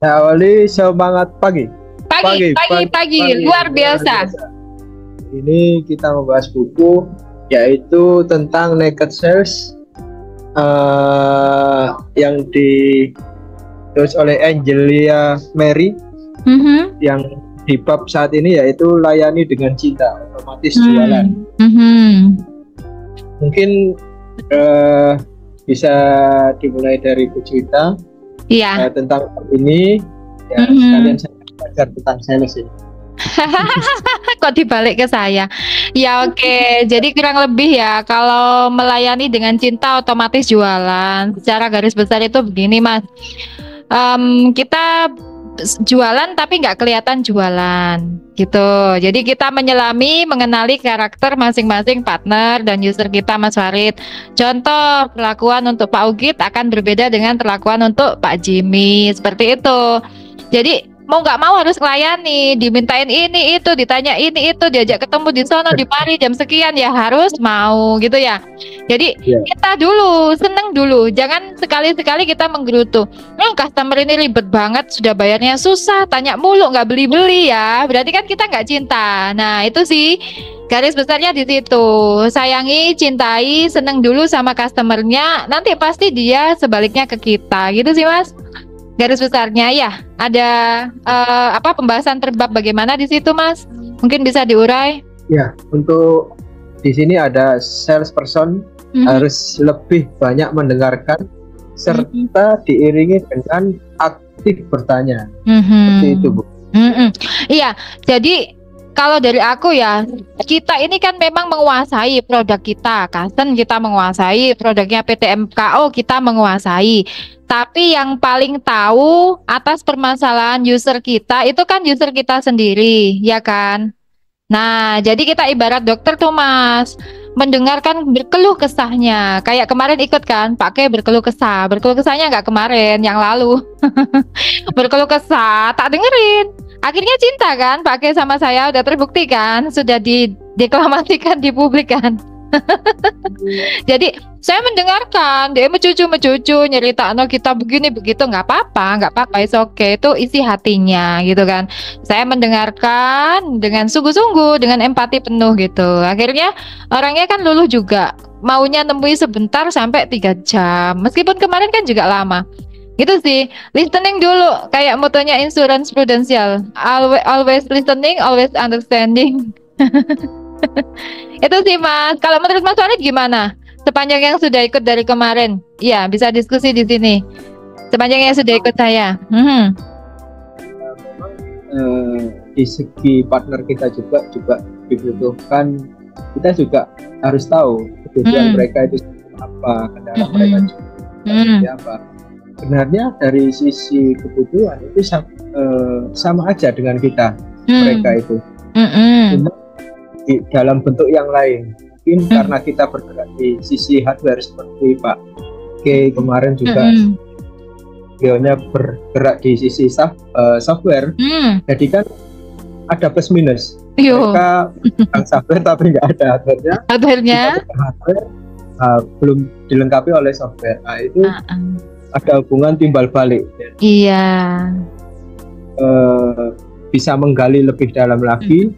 Saya awali semangat pagi. Pagi, luar biasa. Ini kita membahas buku yaitu tentang Naked Sales yang ditulis oleh Angelia Mary yang di bab saat ini yaitu layani dengan cinta, otomatis jualan. Mungkin bisa dimulai dari Bu Juwita tentang ini ya, sekalian saya belajar tentang sales ini. Kok dibalik ke saya? Ya oke. Jadi kurang lebih ya, kalau melayani dengan cinta otomatis jualan. Secara garis besar itu begini Mas, kita jualan tapi nggak kelihatan jualan gitu. Jadi kita menyelami, mengenali karakter masing-masing partner dan user kita, Mas Farid. Contoh, perlakuan untuk Pak Ugit akan berbeda dengan perlakuan untuk Pak Jimmy, seperti itu. Jadi mau nggak mau harus melayani, dimintain ini itu, ditanya ini itu, diajak ketemu di sono di Paris jam sekian ya harus mau gitu ya. Jadi kita dulu seneng dulu, jangan sekali-sekali kita menggerutu. Customer ini ribet banget, sudah bayarnya susah, tanya mulu nggak beli-beli ya, berarti kan kita nggak cinta. Nah itu sih garis besarnya di situ. Sayangi, cintai, seneng dulu sama customernya, nanti pasti dia sebaliknya ke kita, gitu sih Mas. Garis besarnya ya, ada pembahasan terbab bagaimana di situ Mas? Mungkin bisa diurai? Ya, untuk di sini ada salesperson harus lebih banyak mendengarkan serta diiringi dengan aktif bertanya. Seperti itu, Bu. Iya, jadi kalau dari aku ya, kita ini kan memang menguasai produk kita, Kasen kita menguasai, produknya PT MKO kita menguasai. Tapi yang paling tahu atas permasalahan user kita itu kan user kita sendiri, ya kan? Nah, jadi kita ibarat dokter tuh Mas, mendengarkan berkeluh kesahnya. Kayak kemarin ikut kan, Pak Ke berkeluh kesahnya nggak kemarin, yang lalu. Berkeluh kesah, tak dengerin. Akhirnya cinta kan, Pak Ke sama saya udah terbukti kan, sudah dideklamasikan di publik kan. Jadi saya mendengarkan dia mencucu nyerita kita begini begitu, nggak apa-apa, it's okay, itu isi hatinya gitu kan. Saya mendengarkan dengan sungguh-sungguh, dengan empati penuh gitu. Akhirnya orangnya kan luluh juga, maunya nemui sebentar sampai 3 jam, meskipun kemarin kan juga lama. Gitu sih, listening dulu, kayak motonya Insurance Prudential, always listening, always understanding. Itu sih Mas. Kalau menurut Mas Farid gimana? Sepanjang yang sudah ikut dari kemarin, ya bisa diskusi di sini. Sepanjang yang sudah ikut saya. Di segi partner kita juga dibutuhkan. Kita juga harus tahu kebutuhan mereka itu apa, kendala mereka juga apa. Sebenarnya dari sisi kebutuhan itu sama aja dengan kita, mereka itu. Cuma dalam bentuk yang lain. Mungkin karena kita bergerak di sisi hardware seperti Pak Ke kemarin juga beliaunya bergerak di sisi software. Jadi kan ada plus minus. Mereka software tapi nggak ada hardware-nya. Hardware belum dilengkapi oleh software. Nah, itu ada hubungan timbal balik. Iya. Bisa menggali lebih dalam lagi.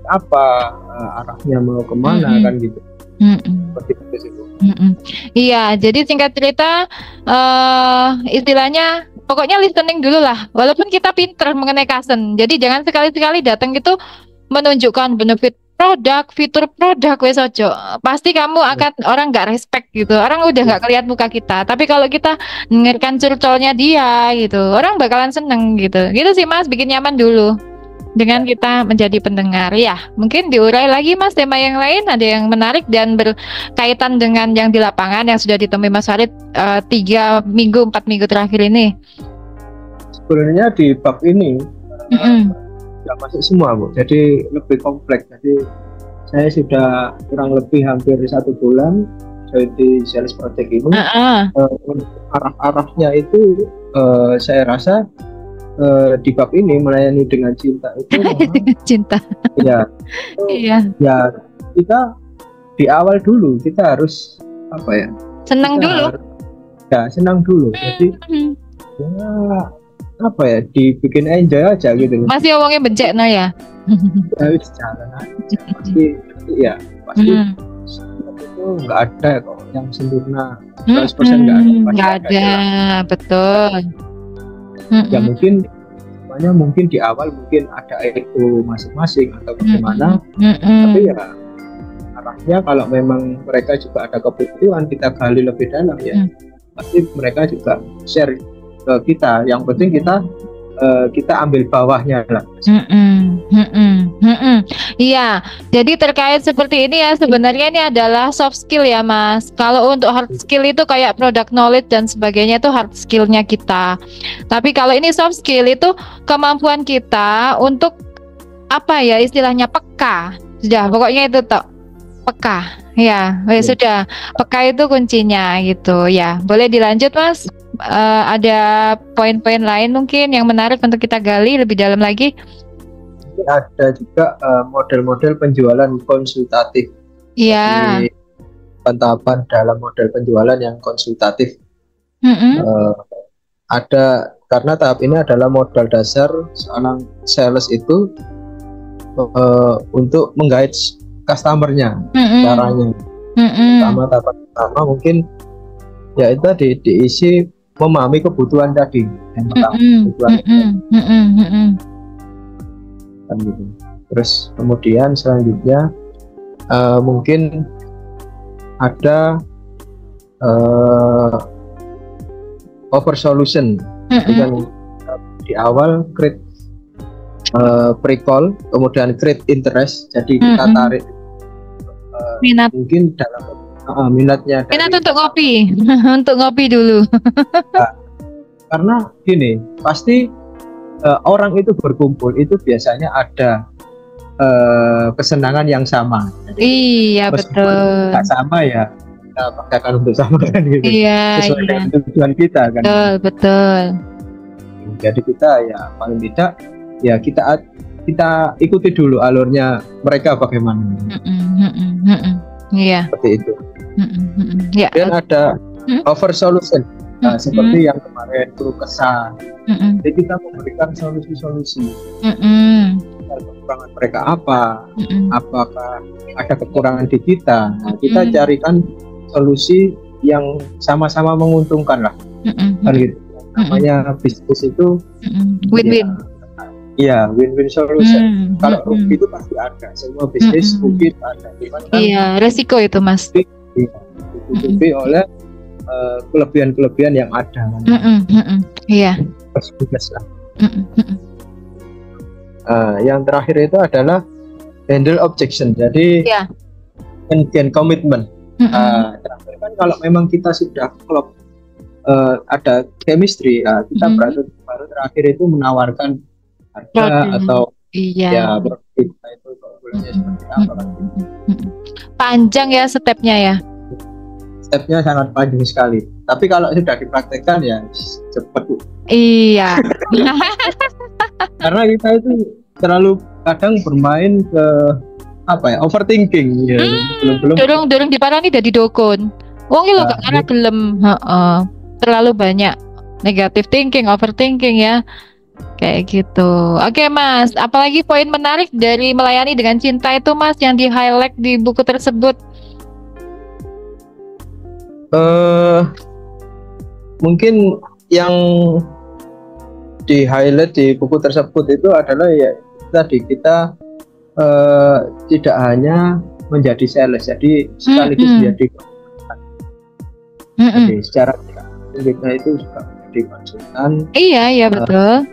Apa arahnya mau kemana kan gitu. Seperti itu sih, Bu. Iya, jadi singkat cerita istilahnya pokoknya listening dulu lah. Walaupun kita pinter mengenai Kasen, jadi jangan sekali-sekali datang itu menunjukkan benefit produk, fitur produk, wes ojo. Pasti kamu akan orang nggak respect gitu. Orang udah nggak kelihatan muka kita. Tapi kalau kita dengarkan curcolnya dia gitu, orang bakalan seneng gitu. Gitu sih Mas, bikin nyaman dulu dengan kita menjadi pendengar. Ya, mungkin diurai lagi Mas tema yang lain, ada yang menarik dan berkaitan dengan yang di lapangan yang sudah ditemui Mas Farid 4 minggu terakhir ini. Sebenarnya di bab ini tidak masuk semua, Bu. Jadi lebih kompleks. Jadi saya sudah kurang lebih hampir 1 bulan di sales project ini. Arah-arahnya itu saya rasa di bab ini melayani dengan cinta itu cinta. Ya, ya kita di awal dulu kita harus senang dulu. Jadi Ya, apa ya, dibikin enjoy aja gitu loh. Masih ngomongnya bencana ya? Harus jalan aja. Pasti itu nggak ada kok yang sempurna 100%, nggak ada. Nggak ada, betul. Ya mungkin di awal mungkin ada ego masing-masing atau bagaimana, tapi ya arahnya kalau memang mereka juga ada kebutuhan, kita gali lebih dalam ya, pasti mereka juga share ke kita. Yang penting kita ambil bawahnya lah. Iya, jadi terkait seperti ini ya, sebenarnya ini adalah soft skill ya Mas. Kalau untuk hard skill itu kayak product knowledge dan sebagainya, itu hard skillnya kita. Tapi kalau ini soft skill itu kemampuan kita untuk apa ya, istilahnya peka. Sudah, pokoknya itu toh, peka. Ya, sudah, peka itu kuncinya gitu ya. Boleh dilanjut Mas? Ada poin-poin lain mungkin yang menarik untuk kita gali lebih dalam lagi? Ada juga model-model penjualan konsultatif. Iya. Tahapan dalam model penjualan yang konsultatif. Ada, karena tahap ini adalah modal dasar seorang sales itu untuk menggait customernya. Caranya tahap pertama mungkin ya itu diisi memahami kebutuhan tadi yang pertama, kebutuhan kan gitu. Terus kemudian selanjutnya mungkin ada over solution. Yang di awal create pre-call, kemudian create interest, jadi kita tarik minat, mungkin dalam minatnya untuk ngopi untuk ngopi dulu. Karena gini, pasti orang itu berkumpul itu biasanya ada kesenangan yang sama. Jadi, iya betul, nggak sama ya kita paksakan untuk sama kan gitu. Sesuai dengan tujuan kita kan. Betul. Jadi kita ya paling tidak ya kita ikuti dulu alurnya mereka bagaimana. Iya. Seperti itu. Ya. Dan ada over solution, seperti yang kemarin keluh kesah. Jadi kita memberikan solusi-solusi. Kekurangan mereka apa? Apakah ada kekurangan di kita? Nah, kita carikan solusi yang sama-sama menguntungkan lah. Kan gitu. Namanya bisnis itu win-win. Iya, win-win solution. Kalau rugi itu pasti ada. Semua bisnis rugi ada. Iya, resiko itu Mas. Ditutupi oleh kelebihan-kelebihan yang ada. Iya. Plus lah. Yang terakhir itu adalah handle objection. Jadi gain commitment. Terakhir kan kalau memang kita sudah klop, ada chemistry, kita baru terakhir itu menawarkan harga atau ya produk kita itu keunggulannya seperti apa kan. Panjang ya stepnya ya. Stepnya sangat panjang sekali. Tapi kalau sudah dipraktekkan ya cepat. Iya. Karena kita itu terlalu kadang bermain ke apa ya, overthinking ya. Belum dorong diparani dadi dukun. Wong iki lho gak ngarah gelem, terlalu banyak negative thinking, overthinking ya. Kayak gitu. Oke Mas, apalagi poin menarik dari melayani dengan cinta itu Mas yang di-highlight di buku tersebut? Mungkin yang di-highlight di buku tersebut itu adalah ya tadi kita tidak hanya menjadi sales, jadi sekaligus menjadi jadi secara kita itu juga menjadi konsultan. Iya betul.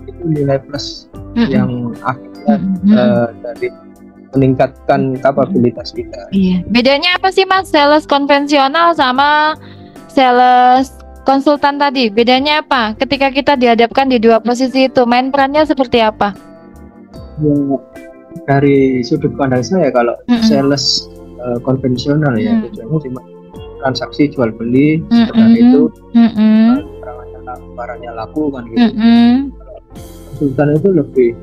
Itu nilai plus yang akhirnya dari meningkatkan kapabilitas kita. Iya. Bedanya apa sih Mas, sales konvensional sama sales konsultan tadi? Bedanya apa? Ketika kita dihadapkan di dua posisi itu, main perannya seperti apa? Ya, dari sudut pandang saya kalau sales konvensional ya tujuannya cuma transaksi jual beli, seperti itu barangnya laku kan gitu. Konsultan itu lebih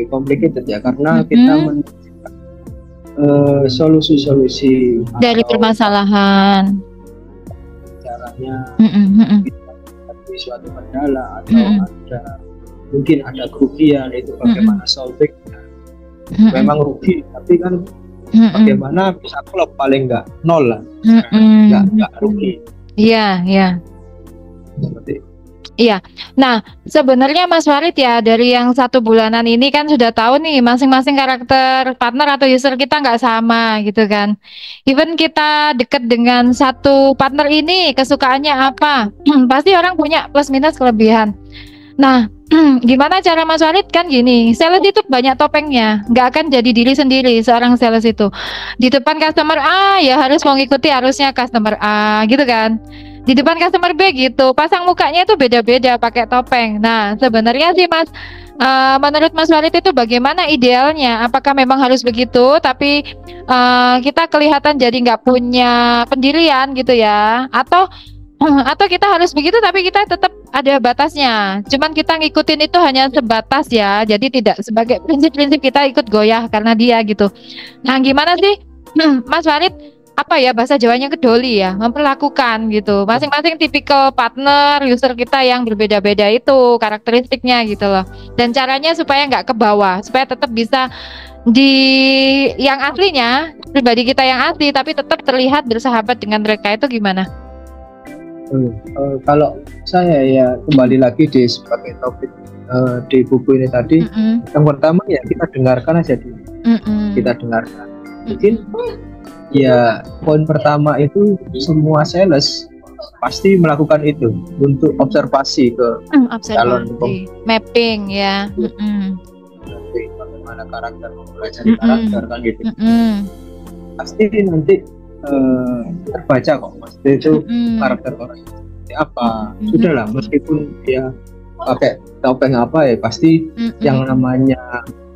complicated ya, karena kita solusi-solusi dari permasalahan caranya menghadapi suatu kendala atau mungkin ada kerugian, itu bagaimana solving. Memang rugi, tapi kan bagaimana bisa klop, paling nggak nol lah, nggak rugi. Iya. Seperti Iya. Nah, sebenarnya Mas Farid ya, dari yang 1 bulanan ini kan sudah tahu nih masing-masing karakter partner atau user kita nggak sama gitu kan. Even kita deket dengan satu partner ini, kesukaannya apa? Pasti orang punya plus minus kelebihan. Nah, gimana cara Mas Farid kan gini, sales itu banyak topengnya, nggak akan jadi diri sendiri seorang sales itu. Di depan customer A ya harus mengikuti arusnya customer A gitu kan. Di depan customer B gitu, pasang mukanya itu beda-beda pakai topeng. Nah, sebenarnya sih Mas, menurut Mas Farid itu bagaimana idealnya? Apakah memang harus begitu? Tapi kita kelihatan jadi nggak punya pendirian gitu ya? Atau kita harus begitu tapi kita tetap ada batasnya. Cuman kita ngikutin itu hanya sebatas ya. Jadi tidak sebagai prinsip-prinsip kita ikut goyah karena dia gitu. Nah, gimana sih Mas Farid, apa ya bahasa Jawanya, kedoli ya, memperlakukan gitu masing-masing tipikal partner user kita yang berbeda-beda itu karakteristiknya gitu loh, dan caranya supaya nggak ke bawah, supaya tetap bisa di yang aslinya pribadi kita yang asli tapi tetap terlihat bersahabat dengan mereka, itu gimana? Kalau saya ya kembali lagi di sebagai topik di buku ini tadi, yang pertama ya kita dengarkan aja dulu. Kita dengarkan. Mungkin ya poin pertama itu semua sales pasti melakukan itu untuk observasi ke calon mapping ya. Bagaimana karakter, mempelajari karakter kan gitu. Pasti nanti terbaca kok pasti itu karakter orang seperti apa. Sudahlah, meskipun dia pakai topeng apa ya pasti yang namanya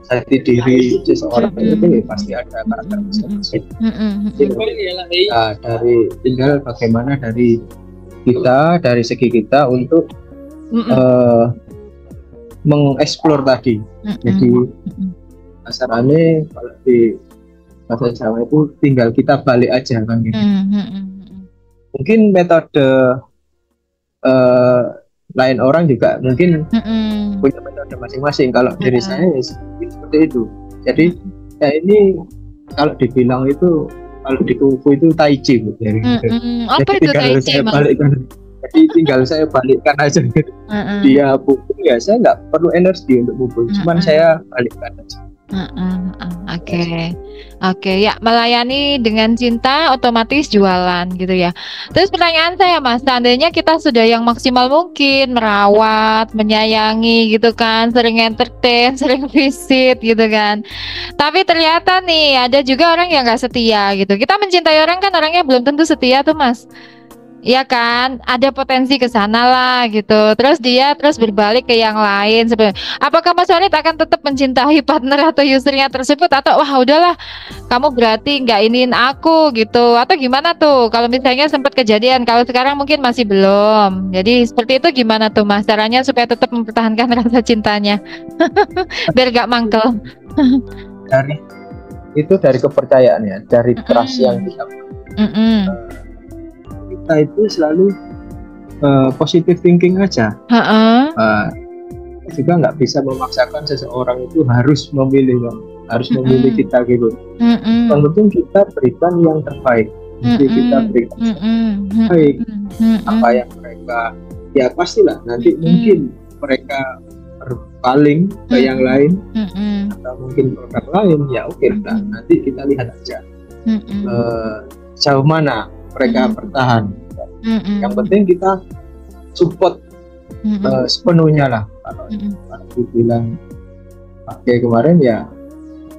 jati diri seseorang itu pasti ada karakter masing-masing. Dari tinggal bagaimana dari kita, dari segi kita untuk mengeksplor tadi. Jadi kasarannya kalau di bahasa Jawa itu tinggal kita balik aja kan gitu. Mungkin metode lain orang juga mungkin punya metode masing-masing. Kalau dari saya ya seperti itu. Jadi ya ini kalau dibilang itu, kalau di kuku itu tai chi dari apa itu tai chi, jadi tinggal saya balikkan aja gitu. Dia pukul ya saya nggak perlu energi untuk pukul, cuman saya balikkan aja. Oke, ya, melayani dengan cinta otomatis jualan gitu ya. Terus pertanyaan saya Mas, seandainya kita sudah yang maksimal mungkin merawat, menyayangi gitu kan, sering entertain, sering visit gitu kan, tapi ternyata nih ada juga orang yang nggak setia gitu. Kita mencintai orang kan, orangnya belum tentu setia tuh Mas. Ya kan, ada potensi ke sana lah gitu. Terus dia berbalik ke yang lain. Apakah Mas Farid akan tetap mencintai partner atau usernya tersebut, atau wah udahlah kamu berarti nggak iniin aku gitu, atau gimana tuh kalau misalnya sempat kejadian? Kalau sekarang mungkin masih belum. Jadi seperti itu gimana tuh Mas, caranya supaya tetap mempertahankan rasa cintanya biar gak mangkel? dari kepercayaan ya, dari trust yang kita itu selalu positive thinking aja. Juga nggak bisa memaksakan seseorang itu harus memilih kita gitu. Yang penting kita berikan yang terbaik. Jadi kita berikan yang terbaik. Apa yang mereka, ya pastilah nanti mungkin mereka berpaling ke yang lain atau mungkin produk lain, ya oke lah, nanti kita lihat aja jauh mana mereka bertahan. Yang penting kita support sepenuhnya lah. Kalau dibilang pakai kemarin ya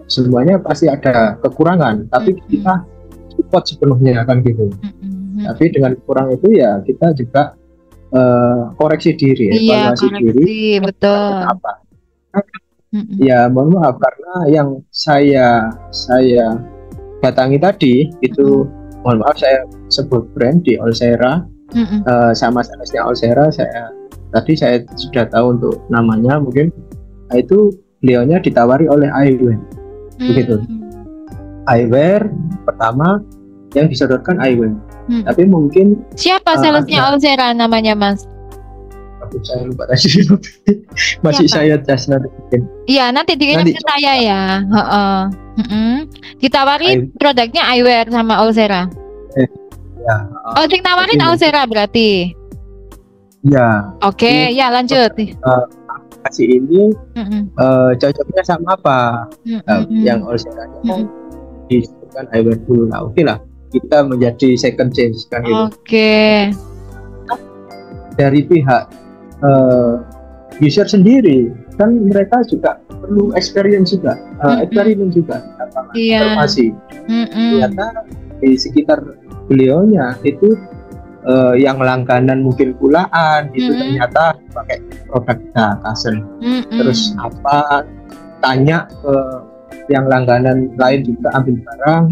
semuanya pasti ada kekurangan, tapi kita support sepenuhnya kan gitu. Tapi dengan kurang itu ya kita juga koreksi diri, evaluasi diri. Betul. Apa? Ya mohon maaf karena yang saya datangi tadi itu, mohon maaf saya sebut brand di Olsera, sama salesnya Olsera saya sudah tahu untuk namanya mungkin. Nah, itu beliaunya ditawari oleh eyewear, begitu. Eyewear pertama yang disodorkan eyewear, tapi mungkin siapa salesnya Olsera namanya Mas? Aku saya lupa tadi. Masih Siapa? saya tes nanti mungkin. Iya, nanti dikirim Nanti ke saya ya. Heeh. Ditawari I- produknya eyewear sama Olsera. ya, Oh, sing nawarin jadi Olsera berarti. ya Oke, ya lanjut. aplikasi ini Mm-mm. cocoknya sama apa? Yang Olsera-nya kan Mm-mm. disebutkan eyewear dulu. Nah, oke lah. Kita menjadi second change kan gitu. Oke. Dari pihak user sendiri kan mereka juga perlu experience juga, eksperimen juga, Iya. informasi. Mm-mm. Ternyata di sekitar beliaunya itu yang langganan mungkin pulaan itu ternyata pakai produk kita Kasen. Terus apa tanya ke yang langganan lain juga ambil barang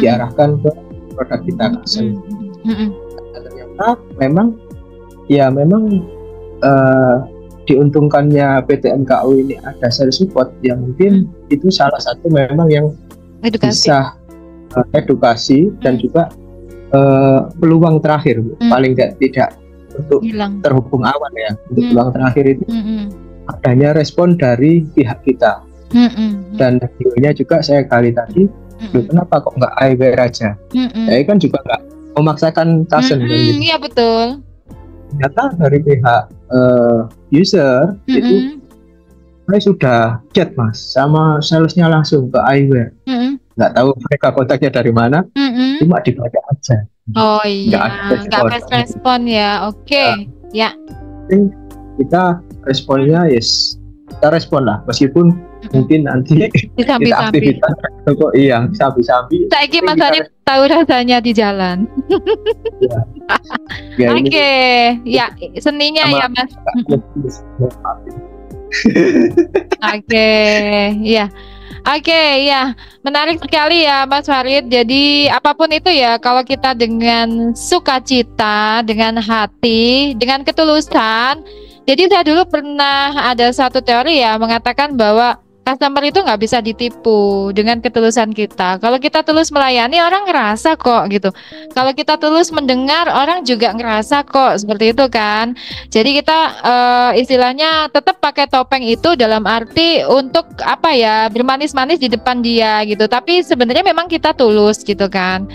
diarahkan ke produk kita Kasen. Ternyata memang diuntungkannya PT MKU ini ada sales support yang mungkin itu salah satu memang yang Edukasi. bisa edukasi dan juga peluang terakhir paling tidak untuk Hilang. terhubung awal ya untuk peluang terakhir itu adanya respon dari pihak kita dan videonya juga saya kali tadi kenapa kok nggak eyewear aja saya kan juga nggak memaksakan Kasen kan gitu. Iya betul. Ternyata dari pihak user itu saya sudah chat mas sama salesnya langsung ke eyewear. Nggak tahu mereka kontaknya dari mana, cuma dibaca aja. Oh iya, nggak fast respon ya. Oke, ya. Kita responnya kita respon lah, meskipun mungkin nanti kita aktivitas kok iya sambil-sambil. Saiki Mas Arif tahu rasanya di jalan. Ya, Oke, ya seninya ya Mas. Oke, ya. Oke, ya, menarik sekali ya Mas Farid. Jadi apapun itu ya, kalau kita dengan sukacita, dengan hati, dengan ketulusan. Jadi saya dulu pernah ada satu teori ya mengatakan bahwa customer itu nggak bisa ditipu dengan ketulusan kita. Kalau kita tulus melayani, orang ngerasa kok gitu. Kalau kita tulus mendengar, orang juga ngerasa kok, seperti itu kan. Jadi kita istilahnya tetap pakai topeng itu dalam arti untuk apa ya, bermanis-manis di depan dia gitu. Tapi sebenarnya memang kita tulus gitu kan.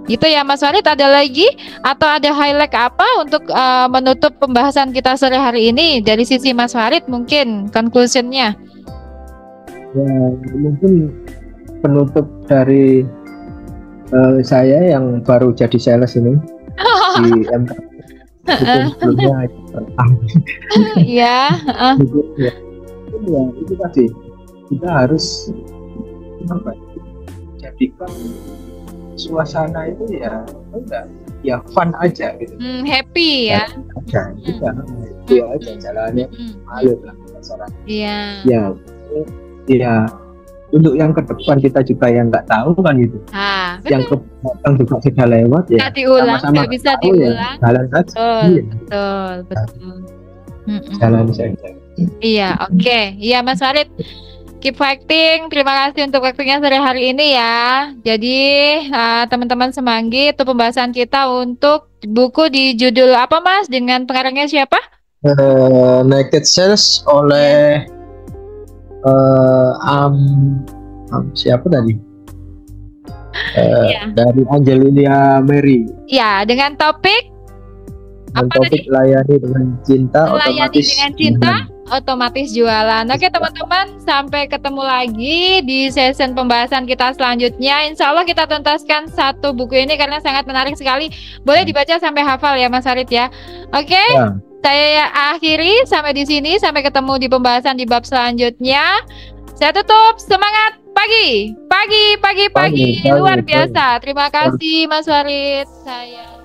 Gitu ya Mas Farid, ada lagi atau ada highlight apa untuk menutup pembahasan kita sore hari ini dari sisi Mas Farid mungkin conclusionnya? Ya, mungkin penutup dari saya yang baru jadi sales ini di MK. Sebelumnya Iya, ya itu tadi kita harus jadikan suasana itu ya enggak ya fun aja gitu. Happy ya. Itu aja jalannya alir lah masyarakat. Iya. Ya untuk yang ke depan kita juga yang nggak tahu kan gitu. Yang ke belakang juga sudah lewat ya. Diulang, nggak bisa diulang. Ya, jalan saja. Betul. Jalan saja. Iya, oke. Iya Mas Farid. Keep fighting. Terima kasih untuk waktunya sore hari ini ya. Jadi teman-teman semanggi itu pembahasan kita untuk buku di judul apa Mas? Dengan pengarangnya siapa? Naked Sales oleh siapa tadi? Dari Angelina Mary. Ya, dengan topik apa topik tadi? Layani dengan cinta, otomatis dengan cinta, otomatis jualan. Oke teman-teman, sampai ketemu lagi di session pembahasan kita selanjutnya. Insya Allah kita tuntaskan satu buku ini karena sangat menarik sekali. Boleh dibaca sampai hafal ya Mas Farid ya. Oke. Saya akhiri sampai di sini. Sampai ketemu di pembahasan di bab selanjutnya. Saya tutup. Semangat pagi. Pagi. Luar biasa. Terima kasih Mas Farid. Saya